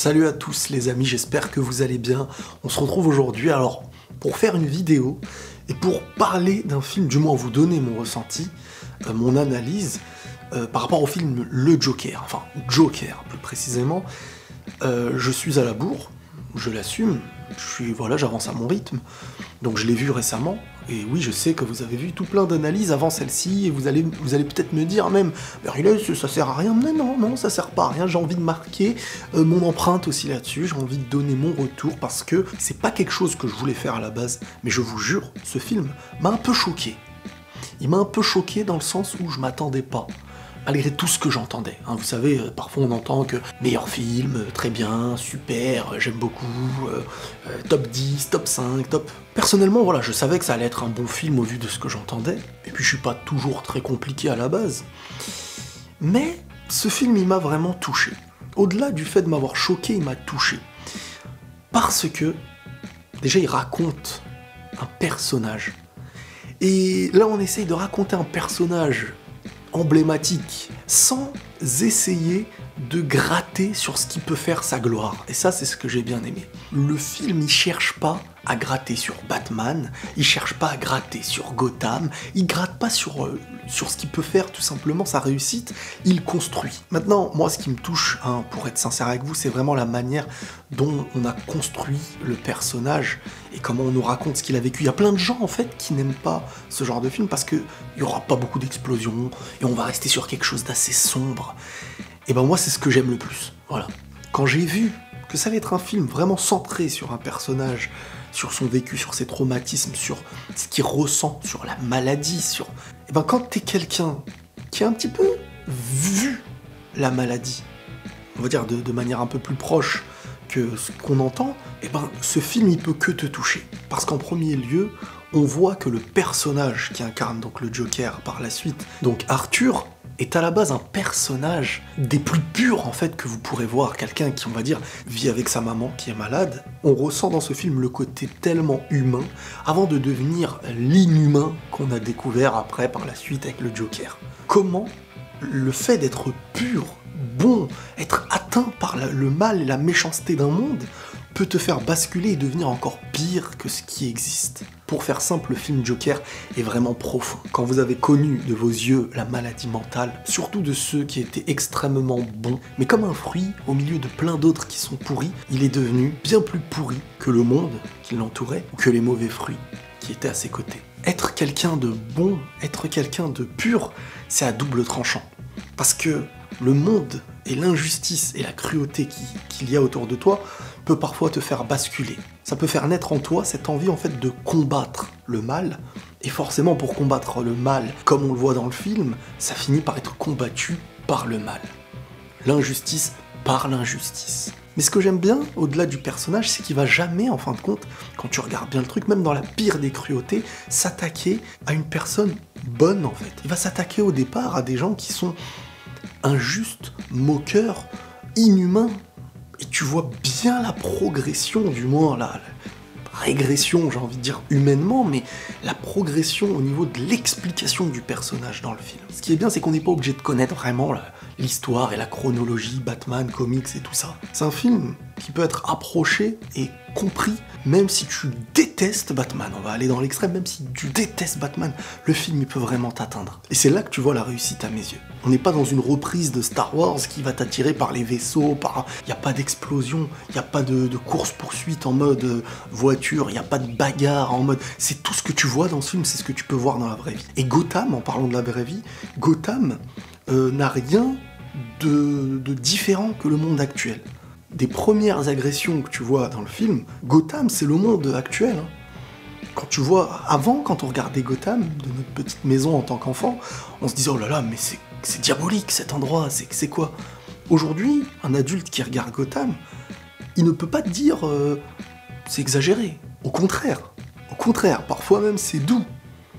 Salut à tous les amis, j'espère que vous allez bien. On se retrouve aujourd'hui alors pour faire une vidéo et pour parler d'un film, du moins vous donner mon ressenti, mon analyse par rapport au film Le Joker, enfin Joker plus précisément. Je suis à la bourre, je l'assume, j'avance à mon rythme, donc je l'ai vu récemment. Et oui, je sais que vous avez vu tout plein d'analyses avant celle-ci, et vous allez peut-être me dire même, ça sert à rien. Mais non, ça sert pas à rien, j'ai envie de marquer mon empreinte aussi là-dessus, j'ai envie de donner mon retour, parce que c'est pas quelque chose que je voulais faire à la base, mais je vous jure, ce film m'a un peu choqué. Il m'a un peu choqué dans le sens où je m'attendais pas, malgré tout ce que j'entendais. Hein, vous savez, parfois on entend que meilleur film, très bien, super, j'aime beaucoup, top 10, top 5, top... Personnellement, voilà, je savais que ça allait être un bon film au vu de ce que j'entendais, et puis je suis pas toujours très compliqué à la base. Mais ce film, il m'a vraiment touché. Au-delà du fait de m'avoir choqué, il m'a touché. Parce que, déjà, il raconte un personnage. Et là, on essaye de raconter un personnage emblématique, sans essayer de gratter sur ce qui peut faire sa gloire. Et ça, c'est ce que j'ai bien aimé. Le film, il cherche pas à gratter sur Batman, il cherche pas à gratter sur Gotham, il gratte pas sur ce qui peut faire tout simplement sa réussite, il construit. Maintenant, moi, ce qui me touche, hein, pour être sincère avec vous, c'est vraiment la manière dont on a construit le personnage et comment on nous raconte ce qu'il a vécu. Il y a plein de gens, en fait, qui n'aiment pas ce genre de film parce qu'il y aura pas beaucoup d'explosions et on va rester sur quelque chose d'assez sombre. Et ben moi, c'est ce que j'aime le plus. Voilà. Quand j'ai vu que ça allait être un film vraiment centré sur un personnage, sur son vécu, sur ses traumatismes, sur ce qu'il ressent, sur la maladie, Et ben quand t'es quelqu'un qui a un petit peu vu la maladie, on va dire de manière un peu plus proche que ce qu'on entend, et ben ce film il peut que te toucher. Parce qu'en premier lieu, on voit que le personnage qui incarne donc le Joker par la suite, donc Arthur, est à la base un personnage des plus purs en fait que vous pourrez voir, quelqu'un qui, on va dire, vit avec sa maman qui est malade. On ressent dans ce film le côté tellement humain, avant de devenir l'inhumain qu'on a découvert après par la suite avec le Joker. Comment le fait d'être pur, bon, être atteint par le mal et la méchanceté d'un monde peut te faire basculer et devenir encore pire que ce qui existe. Pour faire simple, le film Joker est vraiment profond. Quand vous avez connu de vos yeux la maladie mentale, surtout de ceux qui étaient extrêmement bons, mais comme un fruit, au milieu de plein d'autres qui sont pourris, il est devenu bien plus pourri que le monde qui l'entourait, ou que les mauvais fruits qui étaient à ses côtés. Être quelqu'un de bon, être quelqu'un de pur, c'est à double tranchant. Parce que le monde et l'injustice et la cruauté qu'il y a autour de toi peut parfois te faire basculer. Ça peut faire naître en toi cette envie en fait de combattre le mal, et forcément pour combattre le mal, comme on le voit dans le film, ça finit par être combattu par le mal. L'injustice par l'injustice. Mais ce que j'aime bien, au-delà du personnage, c'est qu'il va jamais, en fin de compte, quand tu regardes bien le truc, même dans la pire des cruautés, s'attaquer à une personne bonne en fait. Il va s'attaquer au départ à des gens qui sont injustes, moqueurs, inhumains. Et tu vois bien la progression, du moins la régression, j'ai envie de dire humainement, mais la progression au niveau de l'explication du personnage dans le film. Ce qui est bien, c'est qu'on n'est pas obligé de connaître vraiment l'histoire et la chronologie, Batman, comics et tout ça. C'est un film qui peut être approché et compris, même si tu détestes Batman. On va aller dans l'extrême, même si tu détestes Batman, le film il peut vraiment t'atteindre. Et c'est là que tu vois la réussite à mes yeux. On n'est pas dans une reprise de Star Wars qui va t'attirer par les vaisseaux, il n'y a pas d'explosion, il n'y a pas de course-poursuite en mode voiture, il n'y a pas de bagarre en mode... C'est tout ce que tu vois dans ce film, c'est ce que tu peux voir dans la vraie vie. Et Gotham, en parlant de la vraie vie, Gotham n'a rien de différent que le monde actuel. Des premières agressions que tu vois dans le film, Gotham, c'est le monde actuel. Hein. Quand tu vois, avant, quand on regardait Gotham, de notre petite maison en tant qu'enfant, on se disait « Oh là là, mais c'est diabolique cet endroit, c'est quoi ?» Aujourd'hui, un adulte qui regarde Gotham, il ne peut pas te dire c'est exagéré. Au contraire, parfois même c'est doux.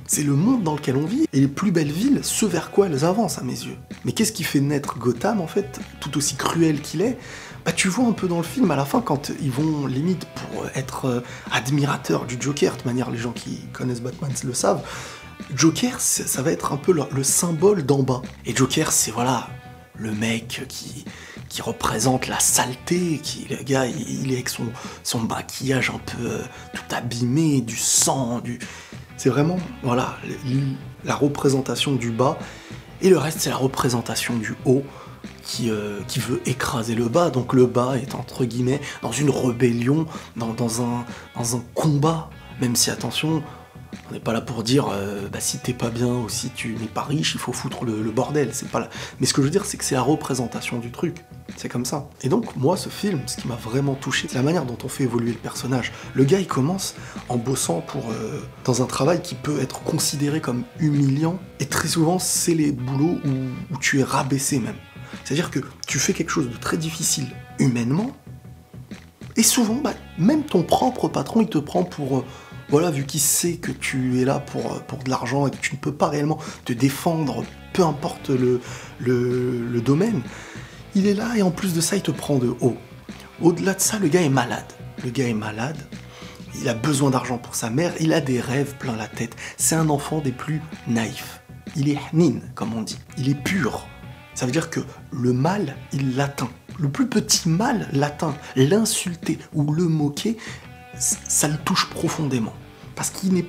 C'est le monde dans lequel on vit, et les plus belles villes, ce vers quoi elles avancent à mes yeux. Mais qu'est-ce qui fait naître Gotham, en fait, tout aussi cruel qu'il est? Bah tu vois un peu dans le film, à la fin, quand ils vont limite pour être admirateurs du Joker, de toute manière les gens qui connaissent Batman le savent, Joker, ça va être un peu le symbole d'en bas. Et Joker, c'est voilà, le mec qui représente la saleté, le gars, il est avec son maquillage un peu tout abîmé, du sang, c'est vraiment, voilà, la représentation du bas, et le reste, c'est la représentation du haut, qui veut écraser le bas. Donc le bas est, entre guillemets, dans une rébellion, dans un combat, même si, attention, on n'est pas là pour dire si t'es pas bien ou si tu n'es pas riche, il faut foutre le bordel, c'est pas là. Mais ce que je veux dire, c'est que c'est la représentation du truc, c'est comme ça. Et donc moi, ce film, ce qui m'a vraiment touché, c'est la manière dont on fait évoluer le personnage. Le gars, il commence en bossant dans un travail qui peut être considéré comme humiliant, et très souvent, c'est les boulots où tu es rabaissé même. C'est-à-dire que tu fais quelque chose de très difficile humainement, et souvent, même ton propre patron, il te prend pour... voilà, vu qu'il sait que tu es là pour de l'argent et que tu ne peux pas réellement te défendre, peu importe le domaine, il est là et en plus de ça, il te prend de haut. Au-delà de ça, le gars est malade. Le gars est malade, il a besoin d'argent pour sa mère, il a des rêves plein la tête. C'est un enfant des plus naïfs. Il est hnin, comme on dit. Il est pur. Ça veut dire que le mal, il l'atteint. Le plus petit mal l'atteint. L'insulter ou le moquer, ça le touche profondément. Parce qu'il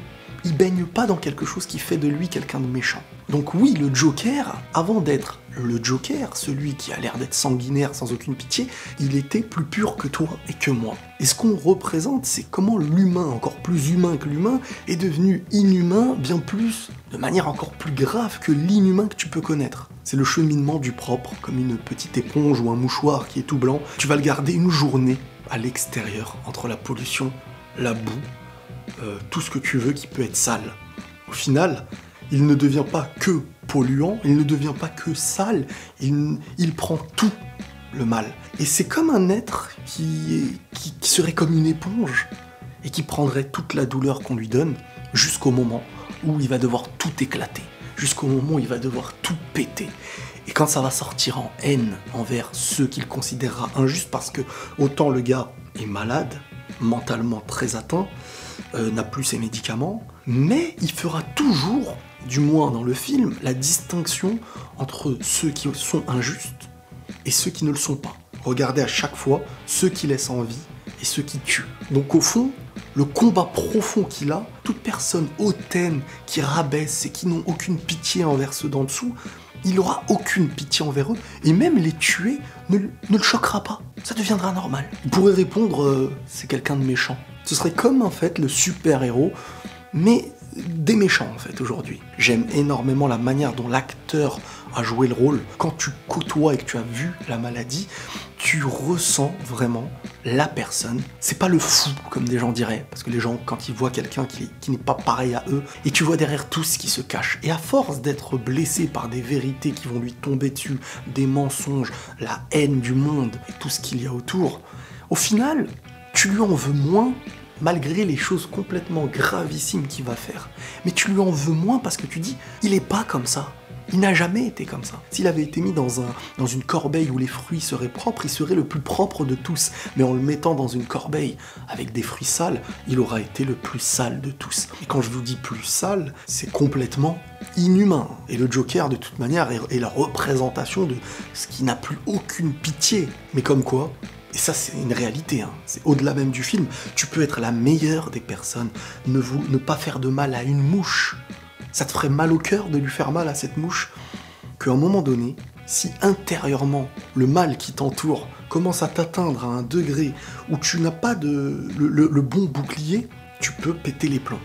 baigne pas dans quelque chose qui fait de lui quelqu'un de méchant. Donc oui, le Joker, avant d'être le Joker, celui qui a l'air d'être sanguinaire sans aucune pitié, il était plus pur que toi et que moi. Et ce qu'on représente, c'est comment l'humain, encore plus humain que l'humain, est devenu inhumain, bien plus, de manière encore plus grave que l'inhumain que tu peux connaître. C'est le cheminement du propre, comme une petite éponge ou un mouchoir qui est tout blanc. Tu vas le garder une journée à l'extérieur, entre la pollution, la boue, tout ce que tu veux qui peut être sale. Au final, il ne devient pas que polluant, il ne devient pas que sale, il prend tout le mal. Et c'est comme un être qui serait comme une éponge et qui prendrait toute la douleur qu'on lui donne jusqu'au moment où il va devoir tout éclater, jusqu'au moment où il va devoir tout péter. Et quand ça va sortir en haine envers ceux qu'il considérera injustes, parce que autant le gars est malade, mentalement très atteint, n'a plus ses médicaments, mais il fera toujours, du moins dans le film, la distinction entre ceux qui sont injustes et ceux qui ne le sont pas. Regardez à chaque fois ceux qui laissent en vie et ceux qui tuent. Donc au fond, le combat profond qu'il a, toute personne hautaine qui rabaisse et qui n'ont aucune pitié envers ceux d'en dessous, il n'aura aucune pitié envers eux, et même les tuer ne le choquera pas. Ça deviendra normal. Il pourrait répondre c'est quelqu'un de méchant. Ce serait comme en fait le super-héros, mais des méchants en fait aujourd'hui. J'aime énormément la manière dont l'acteur a joué le rôle. Quand tu côtoies et que tu as vu la maladie, tu ressens vraiment la personne. C'est pas le fou comme des gens diraient, parce que les gens quand ils voient quelqu'un qui n'est pas pareil à eux, et tu vois derrière tout ce qui se cache. Et à force d'être blessé par des vérités qui vont lui tomber dessus, des mensonges, la haine du monde et tout ce qu'il y a autour, au final, tu lui en veux moins, malgré les choses complètement gravissimes qu'il va faire. Mais tu lui en veux moins parce que tu dis, il est pas comme ça. Il n'a jamais été comme ça. S'il avait été mis dans une corbeille où les fruits seraient propres, il serait le plus propre de tous. Mais en le mettant dans une corbeille avec des fruits sales, il aura été le plus sale de tous. Et quand je vous dis plus sale, c'est complètement inhumain. Et le Joker, de toute manière, est la représentation de ce qui n'a plus aucune pitié. Mais comme quoi, et ça c'est une réalité, hein. C'est au-delà même du film, tu peux être la meilleure des personnes, ne pas faire de mal à une mouche. Ça te ferait mal au cœur de lui faire mal à cette mouche, qu'à un moment donné, si intérieurement le mal qui t'entoure commence à t'atteindre à un degré où tu n'as pas le bon bouclier, tu peux péter les plombs.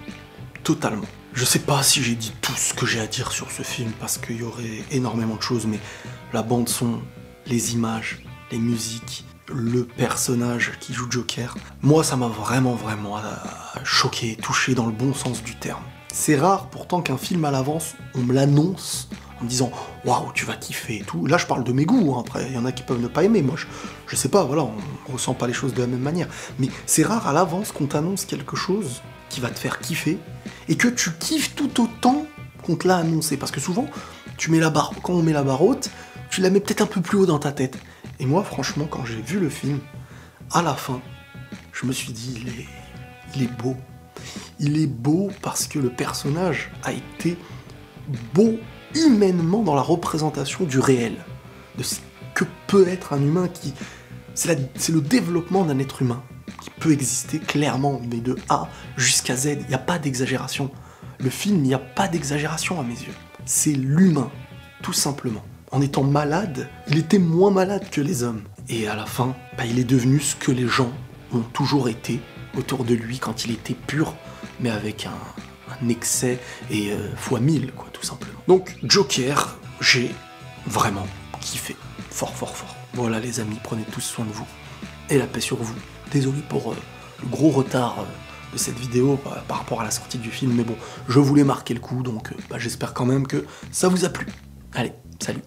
Totalement. Je sais pas si j'ai dit tout ce que j'ai à dire sur ce film, parce qu'il y aurait énormément de choses, mais la bande son, les images, les musiques, le personnage qui joue Joker, moi ça m'a vraiment choqué, touché dans le bon sens du terme. C'est rare pourtant qu'un film à l'avance, on me l'annonce en me disant « Waouh, tu vas kiffer » et tout. Là je parle de mes goûts, hein. Après il y en a qui peuvent ne pas aimer, moi je sais pas, voilà, on ressent pas les choses de la même manière. Mais c'est rare à l'avance qu'on t'annonce quelque chose qui va te faire kiffer, et que tu kiffes tout autant qu'on te l'a annoncé. Parce que souvent, tu mets la barre, quand on met la barre haute, tu la mets peut-être un peu plus haut dans ta tête. Et moi franchement, quand j'ai vu le film, à la fin, je me suis dit, il est beau. Il est beau parce que le personnage a été beau humainement dans la représentation du réel, que peut être un humain qui... C'est le développement d'un être humain qui peut exister clairement, mais de A jusqu'à Z, il n'y a pas d'exagération. Le film, il n'y a pas d'exagération à mes yeux. C'est l'humain, tout simplement. En étant malade, il était moins malade que les hommes. Et à la fin, il est devenu ce que les gens ont toujours été autour de lui quand il était pur, mais avec un excès et fois 1000, quoi, tout simplement. Donc, Joker, j'ai vraiment kiffé. Fort, fort, fort. Voilà les amis, prenez tous soin de vous. Et la paix sur vous. Désolé pour le gros retard de cette vidéo par rapport à la sortie du film, mais bon, je voulais marquer le coup, donc j'espère quand même que ça vous a plu. Allez, salut.